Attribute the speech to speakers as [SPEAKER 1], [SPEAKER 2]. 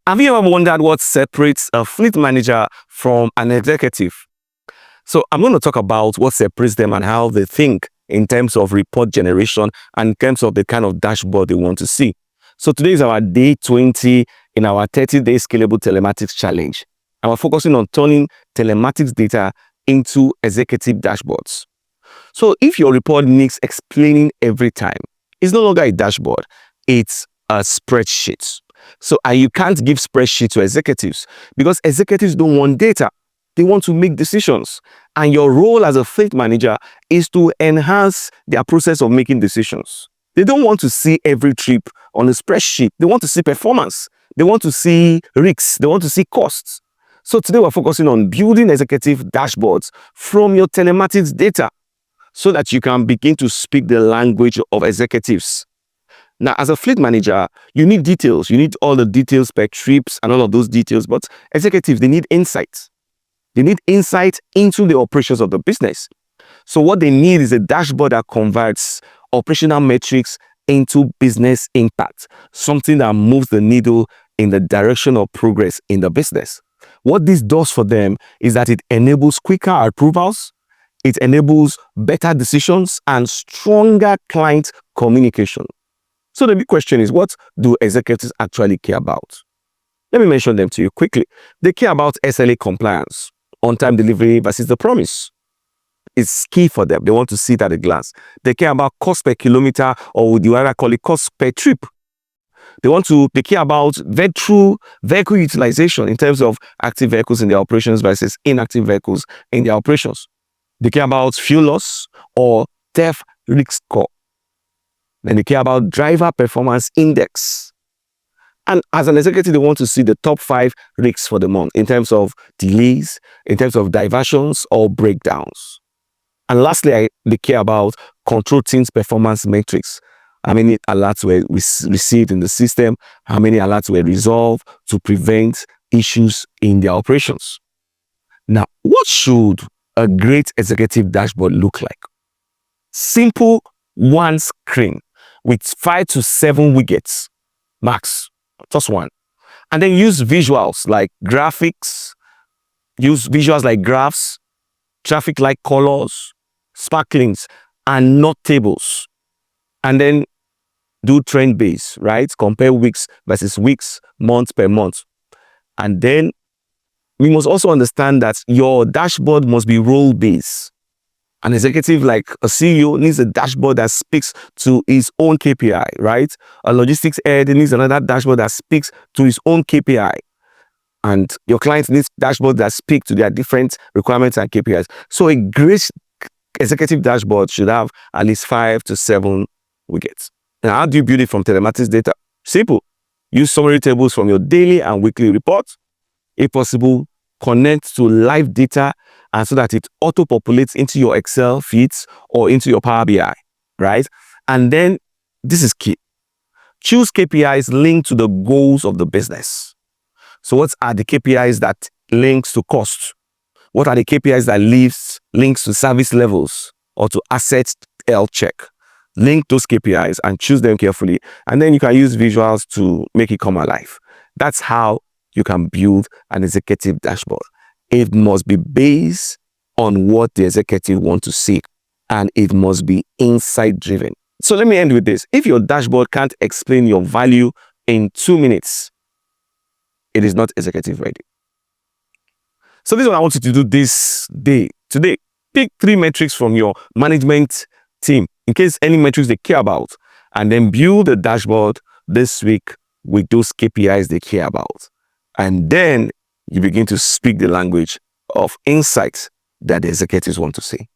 [SPEAKER 1] Have you ever wondered what separates a fleet manager from an executive? So I'm going to talk about what separates them and how they think in terms of report generation and in terms of the kind of dashboard they want to see. So today is our day 20 in our 30-day scalable telematics challenge. And we're focusing on turning telematics data into executive dashboards. So if your report needs explaining every time, it's no longer a dashboard, it's a spreadsheet. So, and you can't give spreadsheet to executives because executives don't want data. They want to make decisions. And your role as a fleet manager is to enhance their process of making decisions. They don't want to see every trip on a spreadsheet. They want to see performance. They want to see risks. They want to see costs. So today we're focusing on building executive dashboards from your telematics data so that you can begin to speak the language of executives. Now, as a fleet manager, you need details. You need all the details per trips and all of those details. But executives, they need insights. They need insight into the operations of the business. So what they need is a dashboard that converts operational metrics into business impact, something that moves the needle in the direction of progress in the business. What this does for them is that it enables quicker approvals, it enables better decisions and stronger client communication. So the big question is, what do executives actually care about? Let me mention them to you quickly. They care about SLA compliance, on-time delivery versus the promise. It's key for them. They want to see it at a glance. They care about cost per kilometer, or would you rather call it cost per trip. They care about vehicle utilization in terms of active vehicles in their operations versus inactive vehicles in their operations. They care about fuel loss or theft risk score. Then they care about driver performance index. And as an executive, they want to see the top 5 risks for the month in terms of delays, in terms of diversions or breakdowns. And lastly, they care about control teams' performance metrics. How many alerts were received in the system? How many alerts were resolved to prevent issues in their operations? Now, what should a great executive dashboard look like? Simple, one screen with 5 to 7 widgets, max, just one. And then use visuals like graphics, use visuals like graphs, traffic light colors, sparklings, and not tables. And then do trend base, right? Compare weeks versus weeks, month per month. And then we must also understand that your dashboard must be role-based. An executive like a CEO needs a dashboard that speaks to his own KPI, right? A logistics head needs another dashboard that speaks to his own KPI. And your client needs dashboards that speak to their different requirements and KPIs. So a great executive dashboard should have at least 5 to 7 widgets. Now, how do you build it from telematics data? Simple. Use summary tables from your daily and weekly reports. If possible, connect to live data and so that it auto-populates into your Excel feeds or into your Power BI, right? And then, this is key. Choose KPIs linked to the goals of the business. So what are the KPIs that links to cost? What are the KPIs that links to service levels or to asset health check? Link those KPIs and choose them carefully. And then you can use visuals to make it come alive. That's how you can build an executive dashboard. It must be based on what the executive wants to see, and it must be insight driven. So let me end with this. If your dashboard can't explain your value in 2 minutes, it is not executive ready. So this is what I want you to do this day. Today, pick 3 metrics from your management team, in case any metrics they care about, and then build a dashboard this week with those KPIs they care about. And then you begin to speak the language of insights that the executives want to see.